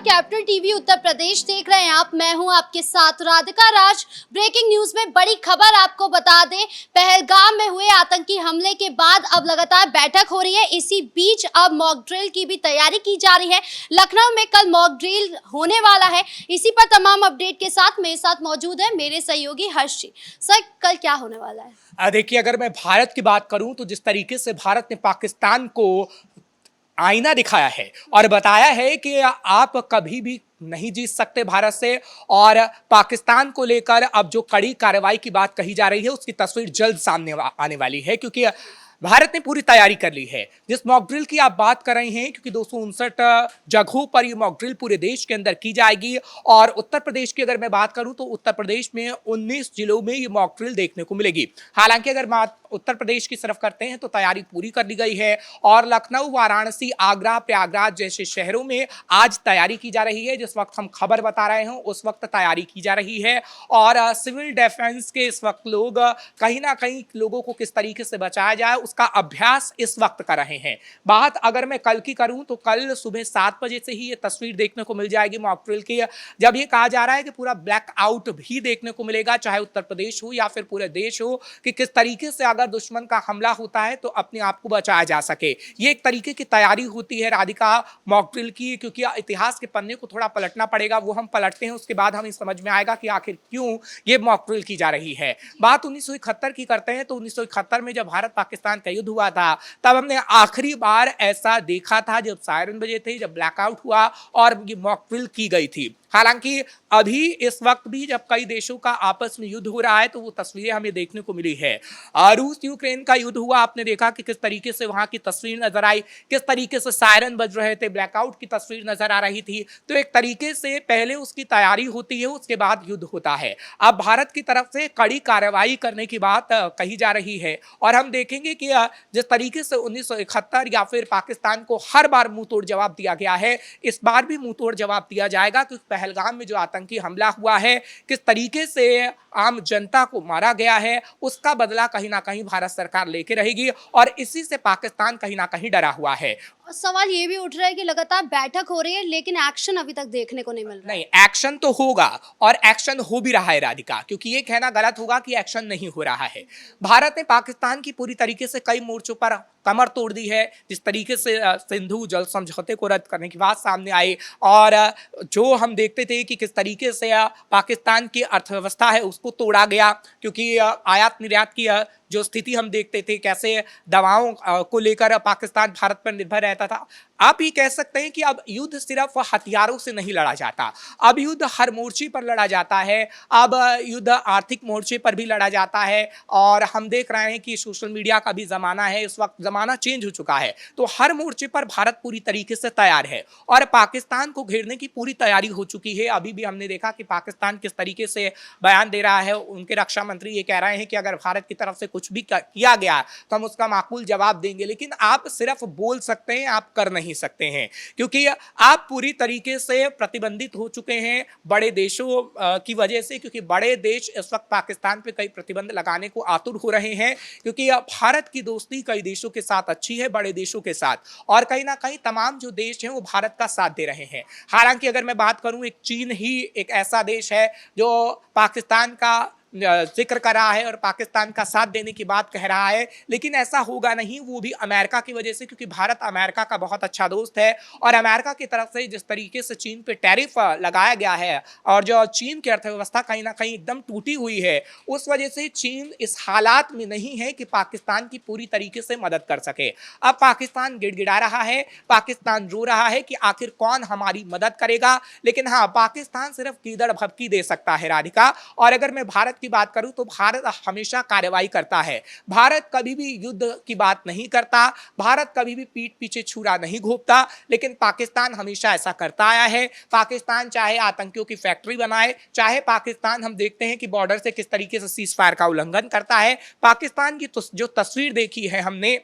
Capital TV Uttar Pradesh देख रहे हैं आप। मैं हूं आपके साथ राधिका राज। ब्रेकिंग न्यूज में बड़ी खबर आपको बता दें, पहलगाम में हुए आतंकी हमले के बाद अब लगातार बैठक हो रही है। इसी बीच अब मॉक ड्रिल की भी तैयारी की जा रही है। लखनऊ में कल मॉक ड्रिल होने वाला है। इसी पर तमाम अपडेट के साथ मेरे साथ मौजूद है मेरे सहयोगी हर्ष जी। सर, कल क्या होने वाला है? देखिए, अगर मैं भारत की बात करूं तो जिस तरीके से भारत ने पाकिस्तान को आईना दिखाया है और बताया है कि आप कभी भी नहीं जीत सकते भारत से, और पाकिस्तान को लेकर अब जो कड़ी कार्रवाई की बात कही जा रही है उसकी तस्वीर जल्द सामने आने वाली है, क्योंकि भारत ने पूरी तैयारी कर ली है। जिस मॉक ड्रिल की आप बात कर रहे हैं, क्योंकि 259 जगहों पर ये मॉक ड्रिल पूरे देश के अंदर की जाएगी, और उत्तर प्रदेश की अगर मैं बात करूं तो उत्तर प्रदेश में 19 जिलों में ये मॉक ड्रिल देखने को मिलेगी। हालांकि अगर बात उत्तर प्रदेश की तरफ करते हैं तो तैयारी पूरी कर ली गई है, और लखनऊ, वाराणसी, आगरा, प्रयागराज जैसे शहरों में आज तैयारी की जा रही है। जिस वक्त हम खबर बता रहे हैं उस वक्त तैयारी की जा रही है, और सिविल डिफेंस के इस वक्त लोग कहीं ना कहीं लोगों को किस तरीके से बचाया जाए उसका अभ्यास इस वक्त कर रहे हैं। बात अगर मैं कल की करूं तो कल सुबह 7 बजे से ही ये तस्वीर देखने को मिल जाएगी मॉक ड्रिल की, जब ये कहा जा रहा है कि पूरा ब्लैकआउट भी देखने को मिलेगा, चाहे उत्तर प्रदेश हो या फिर पूरे देश हो, कि किस तरीके से अगर दुश्मन का हमला होता है तो अपने आप को बचाया जा सके। ये एक तरीके की तैयारी होती है राधिका मॉक ड्रिल की, क्योंकि इतिहास के पन्ने को थोड़ा पलटना पड़ेगा। वो हम पलटते हैं उसके बाद हमें समझ में आएगा कि आखिर क्यों ये मॉक ड्रिल की जा रही है। बात 1971 की करते हैं तो 1971 में जब भारत पाकिस्तान का युद्ध हुआ था तब हमने आखिरी बार ऐसा देखा था जब सायरन बजे थे, जब ब्लैकआउट हुआ और ये मॉक ड्रिल की गई थी। हालांकि अभी इस वक्त भी जब कई देशों का आपस में युद्ध हो रहा है तो वो तस्वीरें हमें देखने को मिली है। रूस यूक्रेन का युद्ध हुआ, आपने देखा कि किस तरीके से वहां की तस्वीर नजर आई, किस तरीके से सायरन बज रहे थे, ब्लैकआउट की तस्वीर नजर आ रही थी। तो एक तरीके से पहले उसकी तैयारी होती है, उसके बाद युद्ध होता है। अब भारत की तरफ से कड़ी कार्रवाई करने की बात कही जा रही है, और हम देखेंगे कि जिस तरीके से 1971 या फिर पाकिस्तान को हर बार मुंह तोड़ जवाब दिया गया है, इस बार भी मुंह तोड़ जवाब दिया जाएगा, क्योंकि पहलगाम में जो आतंकी हमला हुआ है, किस तरीके से आम जनता को मारा गया है, उसका बदला कहीं ना कहीं भारत सरकार लेके रहेगी, और इसी से पाकिस्तान कहीं ना कहीं डरा हुआ है। सवाल ये भी उठ रहा है कि लगातार बैठक हो रही है लेकिन एक्शन अभी तक देखने को नहीं मिल रहा है। नहीं, एक्शन तो होगा, और एक्शन हो भी रहा है राधिका, क्योंकि ये कहना गलत होगा कि एक्शन नहीं हो रहा है। भारत ने पाकिस्तान की पूरी तरीके से कई मोर्चों पर कमर तोड़ दी है। जिस तरीके से सिंधु जल समझौते को रद्द करने की बात सामने आई, और जो हम देखते थे कि किस तरीके से पाकिस्तान की अर्थव्यवस्था है उसको तोड़ा गया, क्योंकि आयात निर्यात की जो स्थिति हम देखते थे, कैसे दवाओं को लेकर पाकिस्तान भारत पर निर्भर रहता था। आप ये कह सकते हैं कि अब युद्ध सिर्फ हथियारों से नहीं लड़ा जाता, अब युद्ध हर मोर्चे पर लड़ा जाता है। अब युद्ध आर्थिक मोर्चे पर भी लड़ा जाता है, और हम देख रहे हैं कि सोशल मीडिया का भी जमाना है, इस वक्त जमाना चेंज हो चुका है। तो हर मोर्चे पर भारत पूरी तरीके से तैयार है, और पाकिस्तान को घेरने की पूरी तैयारी हो चुकी है। अभी भी हमने देखा कि पाकिस्तान किस तरीके से बयान दे रहा है। उनके रक्षा मंत्री ये कह रहे हैं कि अगर भारत की तरफ से कुछ भी किया गया तो हम उसका माकूल जवाब देंगे, लेकिन आप सिर्फ बोल सकते हैं, आप कर नहीं सकते हैं, क्योंकि आप पूरी तरीके से प्रतिबंधित हो चुके हैं बड़े देशों की वजह से, क्योंकि बड़े देश इस वक्त पाकिस्तान पे कई प्रतिबंध लगाने को आतुर हो रहे हैं, क्योंकि भारत की दोस्ती कई देशों के साथ अच्छी है, बड़े देशों के साथ, और कहीं ना कहीं तमाम जो देश हैं वो भारत का साथ दे रहे हैं। हालांकि अगर मैं बात करूं, एक चीन ही एक ऐसा देश है जो पाकिस्तान का जिक्र कर रहा है और पाकिस्तान का साथ देने की बात कह रहा है, लेकिन ऐसा होगा नहीं, वो भी अमेरिका की वजह से, क्योंकि भारत अमेरिका का बहुत अच्छा दोस्त है, और अमेरिका की तरफ से जिस तरीके से चीन पे टैरिफ लगाया गया है, और जो चीन की अर्थव्यवस्था कहीं ना कहीं एकदम टूटी हुई है, उस वजह से चीन इस हालात में नहीं है कि पाकिस्तान की पूरी तरीके से मदद कर सके। अब पाकिस्तान गिड़गिड़ा रहा है, पाकिस्तान रो रहा है कि आखिर कौन हमारी मदद करेगा, लेकिन हाँ, पाकिस्तान सिर्फ कीदड़ भभकी दे सकता है राधिका। और अगर मैं भारत की बात करूं तो भारत हमेशा कार्रवाई करता है, भारत कभी भी युद्ध की बात नहीं करता, भारत कभी भी पीठ पीछे छुरा नहीं घोंपता, लेकिन पाकिस्तान हमेशा ऐसा करता आया है। पाकिस्तान चाहे आतंकियों की फैक्ट्री बनाए, चाहे पाकिस्तान हम देखते हैं कि बॉर्डर से किस तरीके से सीज फायर का उल्लंघन करता है। पाकिस्तान की जो तस्वीर देखी है हमने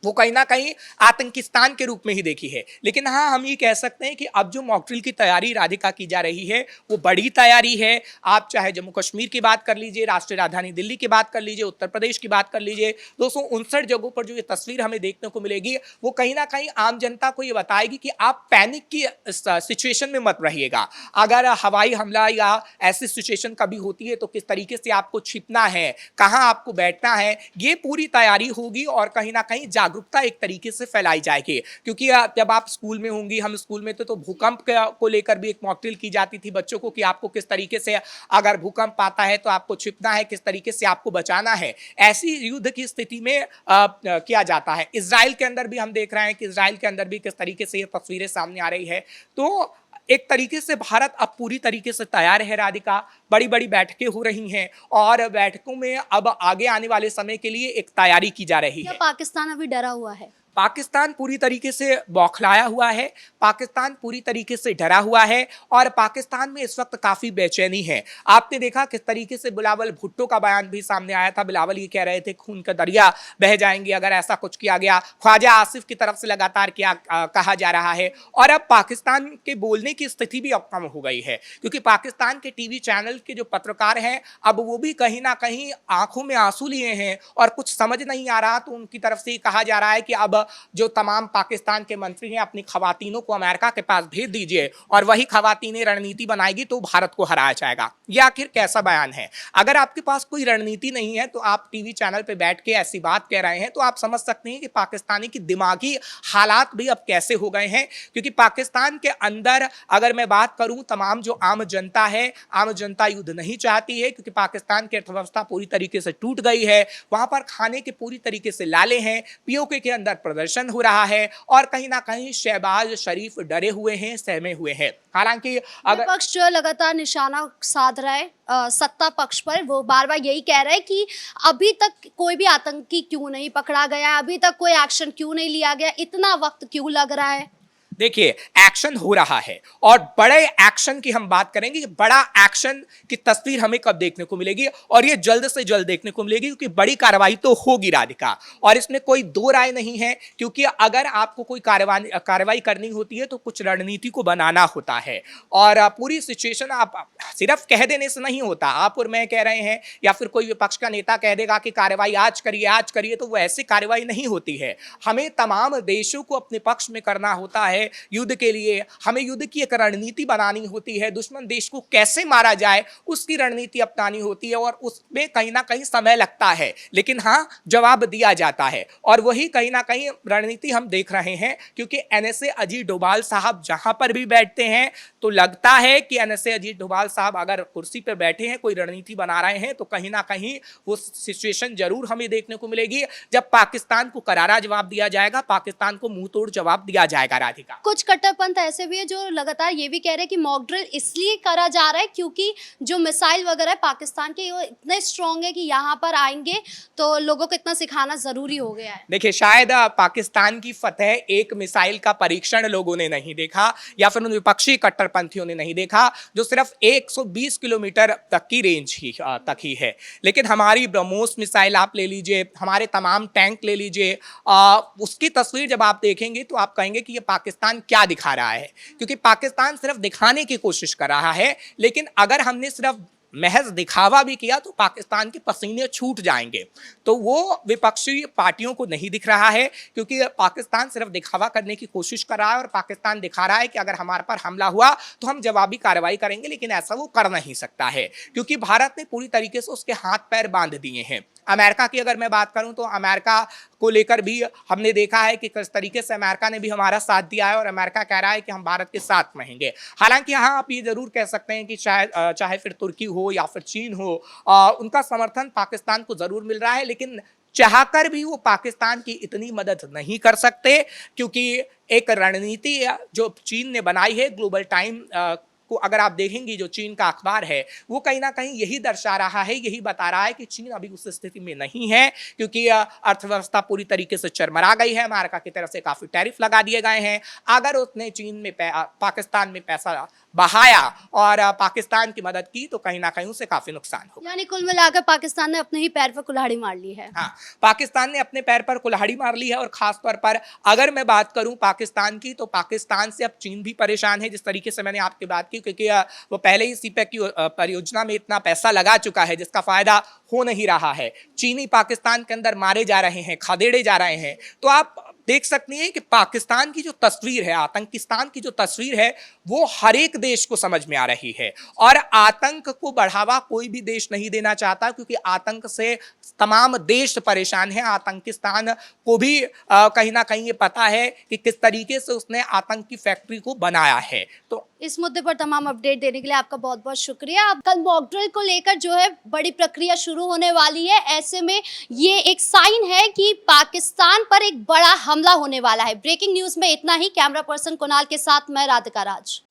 वो कहीं ना कहीं आतंकिस्तान के रूप में ही देखी है। लेकिन हाँ, हम ये कह सकते हैं कि अब जो मॉक ड्रिल की तैयारी राधिका की जा रही है वो बड़ी तैयारी है। आप चाहे जम्मू कश्मीर की बात कर लीजिए, राष्ट्रीय राजधानी दिल्ली की बात कर लीजिए, उत्तर प्रदेश की बात कर लीजिए, 259 जगहों पर जो ये तस्वीर हमें देखने को मिलेगी वो कहीं ना कहीं आम जनता को ये बताएगी कि आप पैनिक की सिचुएशन में मत रहिएगा। अगर हवाई हमला या ऐसी सिचुएशन कभी होती है तो किस तरीके से आपको छिपना है, कहाँ आपको बैठना है, ये पूरी तैयारी होगी और कहीं ना कहीं जागरूकता एक तरीके से फैलाई जाएगी। क्योंकि जब आप स्कूल में होंगी, हम स्कूल में थे तो भूकंप को लेकर भी एक मॉक ड्रिल की जाती थी बच्चों को कि आपको किस तरीके से अगर भूकंप आता है तो आपको छिपना है, किस तरीके से आपको बचाना है। ऐसी युद्ध की स्थिति में किया जाता है। इजराइल के अंदर भी हम देख रहे हैं कि इजराइल के अंदर भी किस तरीके से ये तस्वीरें सामने आ रही है। तो एक तरीके से भारत अब पूरी तरीके से तैयार है राधिका। बड़ी बड़ी बैठकें हो रही हैं और बैठकों में अब आगे आने वाले समय के लिए एक तैयारी की जा रही है। पाकिस्तान अभी डरा हुआ है? पाकिस्तान पूरी तरीके से बौखलाया हुआ है, पाकिस्तान पूरी तरीके से डरा हुआ है और पाकिस्तान में इस वक्त काफी बेचैनी है। आपने देखा किस तरीके से बिलावल भुट्टो का बयान भी सामने आया था। बिलावल ये कह रहे थे खून का दरिया बह जाएंगे अगर ऐसा कुछ किया गया। ख्वाजा आसिफ की तरफ से लगातार कहा जा रहा है और अब पाकिस्तान के बोलने की स्थिति भी अब कम हो गई है, क्योंकि पाकिस्तान के टीवी चैनल के जो पत्रकार हैं अब वो भी कहीं ना कहीं आंखों में आंसू लिए हैं और कुछ समझ नहीं आ रहा। तो उनकी तरफ से कहा जा रहा है कि अब जो तमाम पाकिस्तान के मंत्री हैं अपनी खवातीनों को अमेरिका के पास भेज दीजिए और वही खवातीनें रणनीति बनाएगी तो भारत को हराया जाएगा। यह आखिर कैसा बयान है? अगर आपके पास कोई रणनीति नहीं है तो आप टीवी चैनल पे बैठ के ऐसी बात कह रहे हैं तो आप समझ सकते हैं कि पाकिस्तानी की दिमागी हालात भी अब कैसे हो गए हैं। क्योंकि पाकिस्तान के अंदर अगर मैं बात करूं, तमाम जो आम जनता है, आम जनता युद्ध नहीं चाहती है, क्योंकि पाकिस्तान की अर्थव्यवस्था पूरी तरीके से टूट गई है। वहां पर खाने के पूरी तरीके से लाले हैं, पीओके के अंदर प्रदर्शन हो रहा है और कहीं ना कहीं शहबाज शरीफ डरे हुए हैं, सहमे हुए हैं। हालांकि अगर विपक्ष जो लगातार निशाना साध रहा है सत्ता पक्ष पर, वो बार बार यही कह रहा है कि अभी तक कोई भी आतंकी क्यों नहीं पकड़ा गया, अभी तक कोई एक्शन क्यों नहीं लिया गया, इतना वक्त क्यों लग रहा है? देखिए, एक्शन हो रहा है और बड़े एक्शन की हम बात करेंगे कि बड़ा एक्शन की तस्वीर हमें कब देखने को मिलेगी और ये जल्द से जल्द देखने को मिलेगी, क्योंकि बड़ी कार्रवाई तो होगी राधिका और इसमें कोई दो राय नहीं है। क्योंकि अगर आपको कोई कार्रवाई करनी होती है तो कुछ रणनीति को बनाना होता है और पूरी सिचुएशन आप सिर्फ कह देने से नहीं होता। आप और मैं कह रहे हैं या फिर कोई विपक्ष का नेता कह देगा कि कार्रवाई आज करिए, तो वो ऐसी कार्रवाई नहीं होती है। हमें तमाम देशों को अपने पक्ष में करना होता है। युद्ध के लिए हमें युद्ध की एक रणनीति बनानी होती है, दुश्मन देश को कैसे मारा जाए उसकी रणनीति अपनानी होती है और उसमें कहीं ना कहीं समय लगता है, लेकिन हाँ, जवाब दिया जाता है और वही कहीं ना कहीं रणनीति हम देख रहे हैं। क्योंकि एनएसए अजीत डोभाल साहब जहां पर भी बैठते हैं तो लगता है कि एनएसए अजीत डोभाल साहब अगर कुर्सी पर बैठे हैं, कोई रणनीति बना रहे हैं, तो कहीं ना कहीं वो सिचुएशन जरूर हमें देखने को मिलेगी जब पाकिस्तान को करारा जवाब दिया जाएगा, पाकिस्तान को मुंह तोड़ जवाब दिया जाएगा राधिका। कुछ कट्टरपंथ ऐसे भी है जो लगातार ये भी कह रहे हैं कि मॉक ड्रिल इसलिए करा जा रहा है क्योंकि जो मिसाइल वगैरह पाकिस्तान के वो इतने स्ट्रॉन्ग है कि यहाँ पर आएंगे तो लोगों को इतना सिखाना जरूरी हो गया है। देखिए, शायद पाकिस्तान की फतेह एक मिसाइल का परीक्षण लोगों ने नहीं देखा या फिर उन विपक्षी कट्टरपंथियों ने नहीं देखा जो सिर्फ 120 किलोमीटर तक की रेंज तक ही है। लेकिन हमारी ब्रह्मोस मिसाइल आप ले लीजिए, हमारे तमाम टैंक ले लीजिए, उसकी तस्वीर जब आप देखेंगे तो आप कहेंगे कि ये पाकिस्तान क्या दिखा रहा है। क्योंकि पाकिस्तान सिर्फ दिखाने की कोशिश कर रहा है, लेकिन अगर हमने सिर्फ महज दिखावा भी किया तो पाकिस्तान के पसीने छूट जाएंगे। तो वो विपक्षी पार्टियों को नहीं दिख रहा है, क्योंकि पाकिस्तान सिर्फ दिखावा करने की कोशिश कर रहा है और पाकिस्तान दिखा रहा है कि अगर हमारे पर हमला हुआ तो हम जवाबी कार्रवाई करेंगे, लेकिन ऐसा वो कर नहीं सकता है क्योंकि भारत ने पूरी तरीके से उसके हाथ पैर बांध दिए हैं। अमेरिका की अगर मैं बात करूं तो अमेरिका को लेकर भी हमने देखा है कि किस तरीके से अमेरिका ने भी हमारा साथ दिया है और अमेरिका कह रहा है कि हम भारत के साथ रहेंगे। हालांकि हाँ, आप ये जरूर कह सकते हैं कि चाहे फिर तुर्की हो या फिर चीन हो, उनका समर्थन पाकिस्तान को जरूर मिल रहा है, लेकिन चाहकर भी वो पाकिस्तान की इतनी मदद नहीं कर सकते, क्योंकि एक रणनीति जो चीन ने बनाई है ग्लोबल टाइम को अगर आप देखेंगे जो चीन का अखबार है वो कहीं ना कहीं यही दर्शा रहा है, यही बता रहा है कि चीन अभी उस स्थिति में नहीं है क्योंकि अर्थव्यवस्था पूरी तरीके से चरमरा गई है। अमेरिका की तरफ से काफी टैरिफ लगा दिए गए हैं। अगर उसने चीन में पाकिस्तान में पैसा बहाया और पाकिस्तान की मदद की तो कहीं ना कहीं उसे काफी नुकसान होगा। यानी कुल मिलाकर पाकिस्तान ने अपने ही पैर पर कुल्हाड़ी मार ली है। हाँ, पाकिस्तान ने अपने पैर पर कुल्हाड़ी मार ली है और खास तौर पर अगर मैं बात करूं पाकिस्तान की तो पाकिस्तान से अब चीन भी परेशान है। जिस तरीके से मैंने आपकी बात की क्योंकि वो पहले ही सीपेक की परियोजना में इतना पैसा लगा चुका है जिसका फायदा हो नहीं रहा है। चीनी पाकिस्तान के अंदर मारे जा रहे हैं, खदेड़े जा रहे हैं। तो आप देख सकती हैं कि पाकिस्तान की जो तस्वीर है, आतंकिस्तान की जो तस्वीर है वो हर एक देश को समझ में आ रही है और आतंक को बढ़ावा कोई भी देश नहीं देना चाहता क्योंकि आतंक से तमाम देश परेशान हैं। आतंकिस्तान को भी कहीं ना कहीं ये पता है कि किस तरीके से उसने आतंक की फैक्ट्री को बनाया है। तो इस मुद्दे पर तमाम अपडेट देने के लिए आपका बहुत बहुत शुक्रिया। अब कल मॉक ड्रिल को लेकर जो है बड़ी प्रक्रिया शुरू होने वाली है। ऐसे में ये एक साइन है कि पाकिस्तान पर एक बड़ा हमला होने वाला है। ब्रेकिंग न्यूज में इतना ही। कैमरा पर्सन कुणाल के साथ मैं राधिका राज।